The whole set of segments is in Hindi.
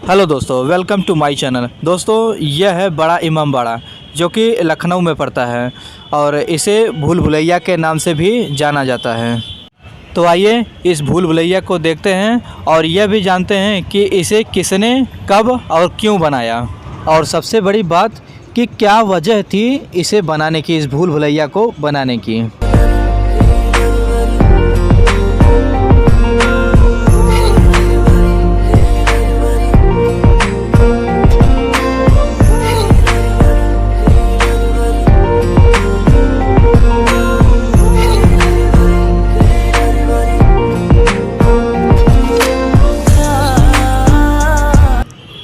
हेलो दोस्तों, वेलकम टू माय चैनल। दोस्तों, यह है बड़ा इमामबाड़ा जो कि लखनऊ में पड़ता है और इसे भूल भुलैया के नाम से भी जाना जाता है। तो आइए इस भूल भुलैया को देखते हैं और यह भी जानते हैं कि इसे किसने कब और क्यों बनाया, और सबसे बड़ी बात कि क्या वजह थी इसे बनाने की, इस भूल भुलैया को बनाने की।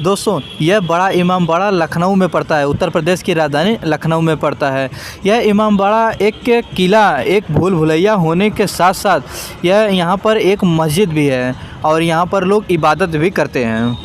दोस्तों, यह बड़ा इमामबाड़ा लखनऊ में पड़ता है। उत्तर प्रदेश की राजधानी लखनऊ में पड़ता है। यह इमामबाड़ा एक किला, एक भूल भुलैया होने के साथ साथ यह यहाँ पर एक मस्जिद भी है और यहाँ पर लोग इबादत भी करते हैं।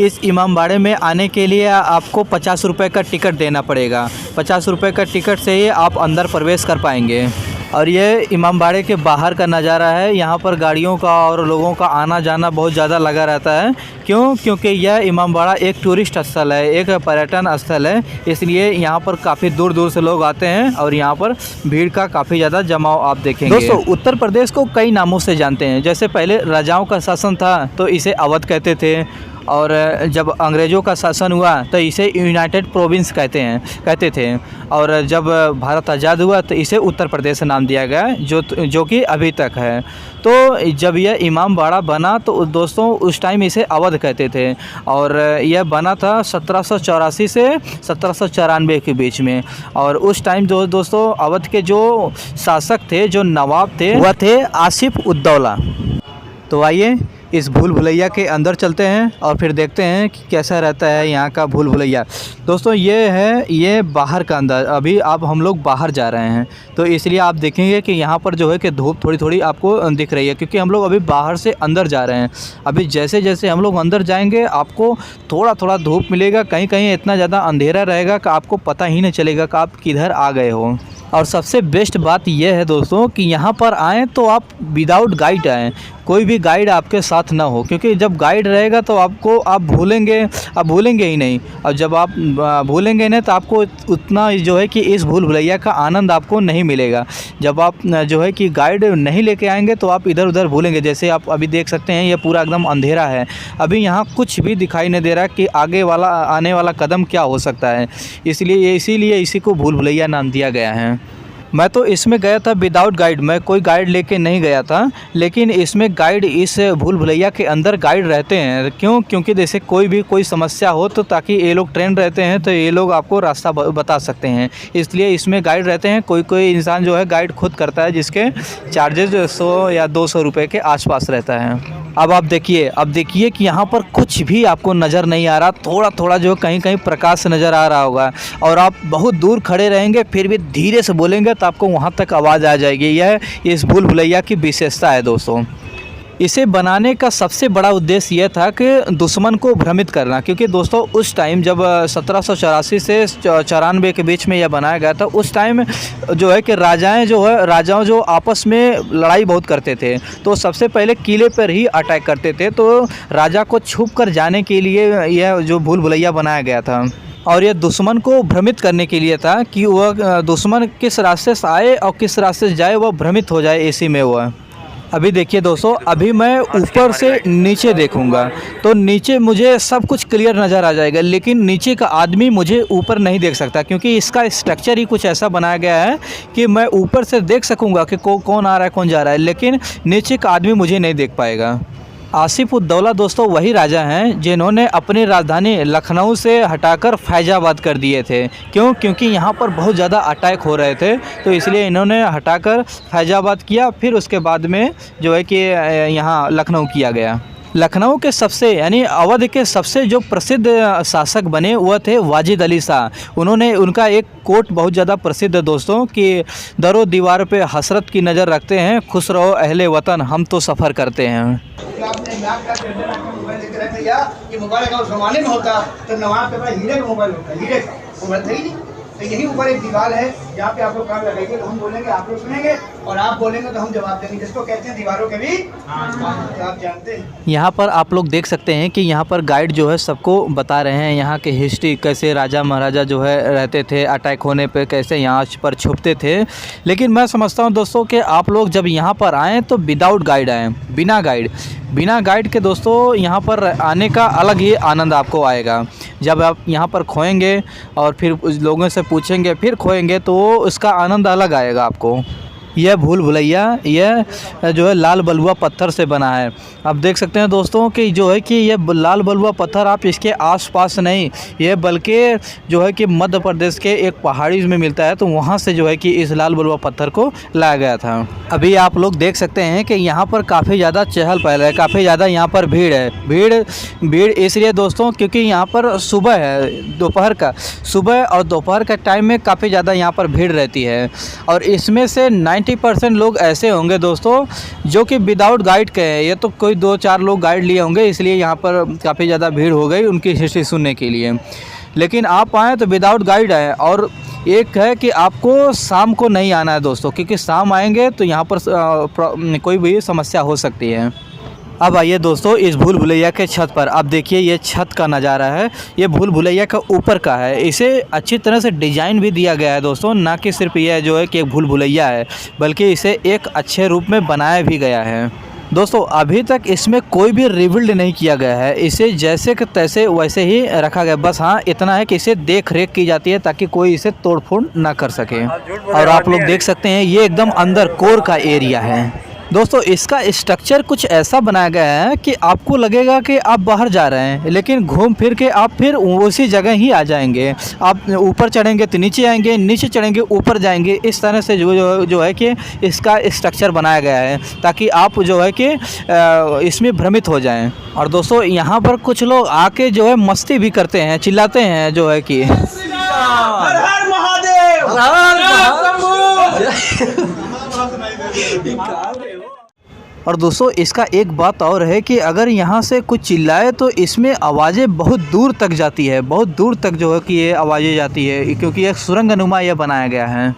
इस इमामबाड़े में आने के लिए आपको 50 रुपये का टिकट देना पड़ेगा। 50 रुपये का टिकट से ही आप अंदर प्रवेश कर पाएंगे। और ये इमामबाड़े के बाहर का नज़ारा है। यहाँ पर गाड़ियों का और लोगों का आना जाना बहुत ज़्यादा लगा रहता है। क्योंकि यह इमामबाड़ा एक टूरिस्ट स्थल है, एक पर्यटन स्थल है, इसलिए यहाँ पर काफ़ी दूर दूर से लोग आते हैं और यहाँ पर भीड़ का काफ़ी ज़्यादा जमाव आप देखेंगे। दोस्तों, उत्तर प्रदेश को कई नामों से जानते हैं। जैसे पहले राजाओं का शासन था तो इसे अवध कहते थे, और जब अंग्रेज़ों का शासन हुआ तो इसे यूनाइटेड प्रोविंस कहते थे, और जब भारत आज़ाद हुआ तो इसे उत्तर प्रदेश नाम दिया गया, जो कि अभी तक है। तो जब यह इमामबाड़ा बना तो दोस्तों उस टाइम इसे अवध कहते थे, और यह बना था 1784 से 1794 के बीच में। और उस टाइम दोस्तों अवध के जो शासक थे, जो नवाब थे, वह थे आसिफ उद्दौला। तो आइए इस भूल भुलैया के अंदर चलते हैं और फिर देखते हैं कि कैसा रहता है यहाँ का भूल भुलैया। दोस्तों, ये बाहर का अंदर, अभी अब हम लोग बाहर जा रहे हैं तो इसलिए आप देखेंगे कि यहाँ पर जो है कि धूप थोड़ी थोड़ी आपको दिख रही है, क्योंकि हम लोग अभी बाहर से अंदर जा रहे हैं। अभी जैसे जैसे हम लोग अंदर जाएंगे आपको थोड़ा थोड़ा धूप मिलेगा, कहीं कहीं इतना ज़्यादा अंधेरा रहेगा कि आपको पता ही नहीं चलेगा कि आप किधर आ गए हो। और सबसे बेस्ट बात यह है दोस्तों कि यहाँ पर आएँ तो आप विदाउट गाइड आएँ, कोई भी गाइड आपके साथ ना हो, क्योंकि जब गाइड रहेगा तो आप भूलेंगे ही नहीं। और जब आप भूलेंगे नहीं तो आपको उतना जो है कि इस भूल भुलैया का आनंद आपको नहीं मिलेगा। जब आप जो है कि गाइड नहीं लेके आएंगे तो आप इधर उधर भूलेंगे। जैसे आप अभी देख सकते हैं, ये पूरा एकदम अंधेरा है, अभी यहाँ कुछ भी दिखाई नहीं दे रहा कि आने वाला कदम क्या हो सकता है। इसीलिए इसी को भूल भुलैया नाम दिया गया है। मैं तो इसमें गया था विदाउट गाइड, मैं कोई गाइड लेके नहीं गया था, लेकिन इसमें गाइड, इस भूल भुलैया के अंदर गाइड रहते हैं। क्योंकि जैसे कोई समस्या हो तो ताकि ये लोग ट्रेन रहते हैं तो ये लोग आपको रास्ता बता सकते हैं, इसलिए इसमें गाइड रहते हैं। कोई इंसान जो है गाइड खुद करता है, जिसके चार्जेज 100 या 200 रुपये के आसपास रहता है। अब देखिए कि यहाँ पर कुछ भी आपको नज़र नहीं आ रहा, थोड़ा थोड़ा जो कहीं कहीं प्रकाश नज़र आ रहा होगा, और आप बहुत दूर खड़े रहेंगे फिर भी धीरे से बोलेंगे तो आपको वहाँ तक आवाज़ आ जाएगी। यह इस भूल भुलैया की विशेषता है दोस्तों। इसे बनाने का सबसे बड़ा उद्देश्य यह था कि दुश्मन को भ्रमित करना, क्योंकि दोस्तों उस टाइम जब 1784 से 94 के बीच में यह बनाया गया था, उस टाइम जो है कि राजाओं जो आपस में लड़ाई बहुत करते थे, तो सबसे पहले किले पर ही अटैक करते थे। तो राजा को छुप कर जाने के लिए यह जो भूल भुलैया बनाया गया था, और यह दुश्मन को भ्रमित करने के लिए था कि वह दुश्मन किस रास्ते से आए और किस रास्ते से जाए, वह भ्रमित हो जाए इसी में वह। अभी देखिए दोस्तों, अभी मैं ऊपर से नीचे देखूंगा तो नीचे मुझे सब कुछ क्लियर नज़र आ जाएगा, लेकिन नीचे का आदमी मुझे ऊपर नहीं देख सकता, क्योंकि इसका स्ट्रक्चर ही कुछ ऐसा बनाया गया है कि मैं ऊपर से देख सकूंगा कि कौन आ रहा है कौन जा रहा है, लेकिन नीचे का आदमी मुझे नहीं देख पाएगा। आसिफ उद्दौला दोस्तों वही राजा हैं जिन्होंने अपनी राजधानी लखनऊ से हटाकर फैजाबाद कर दिए थे। क्योंकि यहाँ पर बहुत ज़्यादा अटैक हो रहे थे, तो इसलिए इन्होंने हटाकर फैजाबाद किया, फिर उसके बाद में जो है कि यहाँ लखनऊ किया गया। लखनऊ के अवध के सबसे जो प्रसिद्ध शासक बने वह थे वाजिद अली शाह। उनका एक कोट बहुत ज़्यादा प्रसिद्ध है दोस्तों कि दरो दीवार पे हसरत की नज़र रखते हैं, खुश रहो अहले वतन हम तो सफ़र करते हैं। मोबाइल अगर ज़माने में होता तो नवाब के पास हीरे का मोबाइल होता, हीरे का मोबाइल था ही नहीं। तो यही ऊपर एक दीवार है जहाँ पे आप लोग काम लगाएंगे, तो हम बोलेंगे आप लोग सुनेंगे और आप बोलेंगे तो हम जवाब देंगे, जिसको कहते हैं दीवारों के भी तो आप जानते हैं। यहाँ पर आप लोग देख सकते हैं कि यहाँ पर गाइड जो है सबको बता रहे हैं यहाँ के हिस्ट्री, कैसे राजा महाराजा जो है रहते थे, अटैक होने पे कैसे यहाँ पर छुपते थे। लेकिन मैं समझता हूँ दोस्तों कि आप लोग जब यहाँ पर आएँ तो विदाउट गाइड आएँ, बिना गाइड के दोस्तों यहाँ पर आने का अलग ही आनंद आपको आएगा। जब आप यहाँ पर खोएंगे और फिर लोगों से पूछेंगे फिर खोएंगे तो उसका आनंद अलग आएगा आपको। यह भूल भुलैया यह जो है लाल बलुआ पत्थर से बना है। आप देख सकते हैं दोस्तों कि जो है कि ये लाल बलुआ पत्थर आप इसके आसपास नहीं, ये बल्कि जो है कि मध्य प्रदेश के एक पहाड़ी में मिलता है, तो वहाँ से जो है कि इस लाल बलुआ पत्थर को लाया गया था। अभी आप लोग देख सकते हैं कि यहाँ पर काफ़ी ज़्यादा चहल पहल है, काफ़ी ज़्यादा यहाँ पर भीड़ है। भीड़ इसलिए दोस्तों क्योंकि यहाँ पर सुबह है, दोपहर का सुबह और दोपहर का टाइम में काफ़ी ज़्यादा यहाँ पर भीड़ रहती है। और इसमें से 90% लोग ऐसे होंगे दोस्तों जो कि विदाउट गाइड के हैं। ये तो कोई 2-4 लोग गाइड लिए होंगे, इसलिए यहाँ पर काफ़ी ज़्यादा भीड़ हो गई उनकी हिस्ट्री सुनने के लिए। लेकिन आप आएँ तो विदाउट गाइड आएँ। और एक है कि आपको शाम को नहीं आना है दोस्तों, क्योंकि शाम आएंगे तो यहाँ पर कोई भी समस्या हो सकती है। अब आइए दोस्तों इस भूल भुलैया के छत पर। आप देखिए ये छत का नज़ारा है, ये भूल भुलैया का ऊपर का है। इसे अच्छी तरह से डिज़ाइन भी दिया गया है दोस्तों, ना कि सिर्फ यह जो है कि एक भूल भुलैया है, बल्कि इसे एक अच्छे रूप में बनाया भी गया है। दोस्तों अभी तक इसमें कोई भी रिबिल्ड नहीं किया गया है, इसे जैसे कि तैसे वैसे ही रखा गया। बस हाँ इतना है कि इसे देख रेख की जाती है ताकि कोई इसे तोड़ फोड़ ना कर सके। और आप लोग देख सकते हैं ये एकदम अंदर कोर का एरिया है। दोस्तों इसका स्ट्रक्चर कुछ ऐसा बनाया गया है कि आपको लगेगा कि आप बाहर जा रहे हैं, लेकिन घूम फिर के आप फिर उसी जगह ही आ जाएंगे। आप ऊपर चढ़ेंगे तो नीचे आएंगे, नीचे चढ़ेंगे ऊपर जाएंगे। इस तरह से जो है कि इसका स्ट्रक्चर बनाया गया है ताकि आप जो है कि इसमें भ्रमित हो जाएं। और दोस्तों यहाँ पर कुछ लोग आके जो है मस्ती भी करते हैं, चिल्लाते हैं जो है कि हर हर महादेव, और दोस्तों इसका एक बात और है कि अगर यहाँ से कुछ चिल्लाए तो इसमें आवाज़ें बहुत दूर तक जाती है, बहुत दूर तक जो है कि ये आवाज़ें जाती है, क्योंकि एक सुरंगनुमा यह बनाया गया है।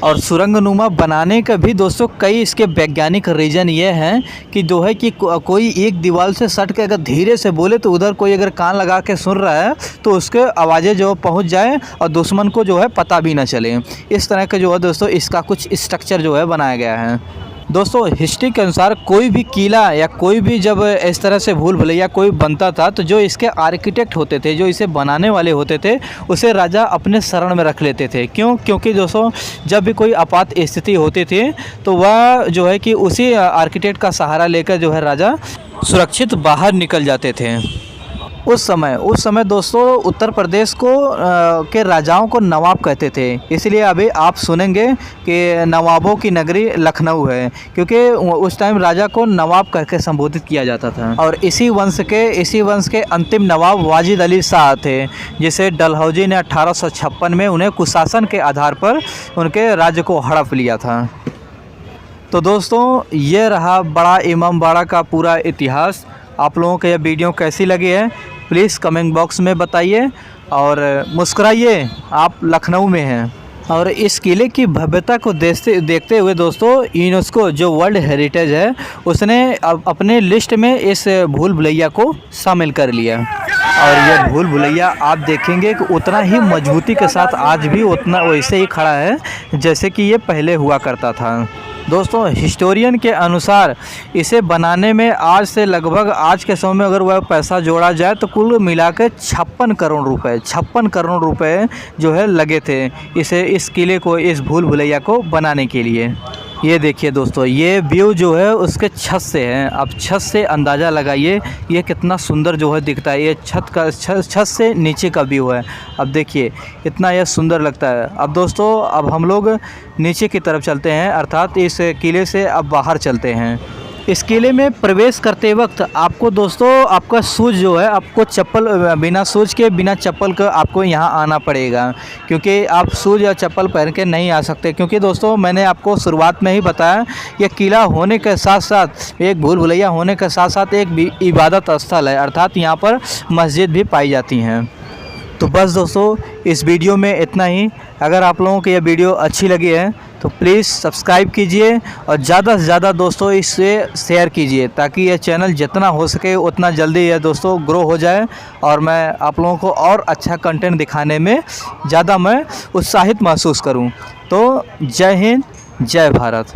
और सुरंगनुमा बनाने का भी दोस्तों कई इसके वैज्ञानिक रीज़न ये हैं कि जो है कि कोई एक दीवार से सट के अगर धीरे से बोले तो उधर कोई अगर कान लगा के सुन रहा है तो उसके आवाज़ें जो पहुंच जाए और दुश्मन को जो है पता भी ना चले। इस तरह का जो है दोस्तों इसका कुछ स्ट्रक्चर जो है बनाया गया है। दोस्तों हिस्ट्री के अनुसार कोई भी किला या कोई भी जब इस तरह से भूल भुलैया कोई बनता था तो जो इसके आर्किटेक्ट होते थे, जो इसे बनाने वाले होते थे, उसे राजा अपने शरण में रख लेते थे। क्यों? क्योंकि दोस्तों जब भी कोई आपात स्थिति होती थी तो वह जो है कि उसी आर्किटेक्ट का सहारा लेकर जो है राजा सुरक्षित बाहर निकल जाते थे। उस समय दोस्तों उत्तर प्रदेश को के राजाओं को नवाब कहते थे, इसलिए अभी आप सुनेंगे कि नवाबों की नगरी लखनऊ है, क्योंकि उस टाइम राजा को नवाब कह के संबोधित किया जाता था। और इसी वंश के अंतिम नवाब वाजिद अली शाह थे, जिसे डलहौजी ने 1856 में उन्हें कुशासन के आधार पर उनके राज्य को हड़प लिया था। तो दोस्तों ये रहा बड़ा इमामबाड़ा का पूरा इतिहास। आप लोगों को यह वीडियो कैसी लगी है प्लीज़ कमेंट बॉक्स में बताइए और मुस्कुराइए, आप लखनऊ में हैं। और इस किले की भव्यता को देखते हुए दोस्तों यूनेस्को जो वर्ल्ड हेरिटेज है उसने अपने लिस्ट में इस भूल भुलैया को शामिल कर लिया। और यह भूल भुलैया आप देखेंगे कि उतना ही मजबूती के साथ आज भी उतना वैसे ही खड़ा है जैसे कि ये पहले हुआ करता था। दोस्तों हिस्टोरियन के अनुसार इसे बनाने में आज से लगभग आज के समय में अगर वह पैसा जोड़ा जाए तो कुल मिलाकर 56 करोड़ रुपए जो है लगे थे इस किले को, इस भूल भुलैया को बनाने के लिए। ये देखिए दोस्तों ये व्यू जो है उसके छत से है। अब छत से अंदाज़ा लगाइए ये कितना सुंदर जो है दिखता है। ये छत से नीचे का व्यू है। अब देखिए इतना यह सुंदर लगता है। अब दोस्तों अब हम लोग नीचे की तरफ चलते हैं, अर्थात इस किले से अब बाहर चलते हैं। इस किले में प्रवेश करते वक्त आपको दोस्तों आपका शूज़ जो है, आपको चप्पल बिना शूज़ के बिना चप्पल के आपको यहाँ आना पड़ेगा, क्योंकि आप शूज़ या चप्पल पहन के नहीं आ सकते। क्योंकि दोस्तों मैंने आपको शुरुआत में ही बताया यह किला होने के साथ साथ एक भूल भुलैया होने के साथ साथ एक इबादत स्थल है, अर्थात यहाँ पर मस्जिद भी पाई जाती हैं। तो बस दोस्तों इस वीडियो में इतना ही। अगर आप लोगों को यह वीडियो अच्छी लगी है तो प्लीज़ सब्सक्राइब कीजिए और ज़्यादा से ज़्यादा दोस्तों इससे शेयर कीजिए, ताकि यह चैनल जितना हो सके उतना जल्दी यह दोस्तों ग्रो हो जाए और मैं आप लोगों को और अच्छा कंटेंट दिखाने में ज़्यादा मैं उत्साहित महसूस करूं। तो जय हिंद, जय भारत।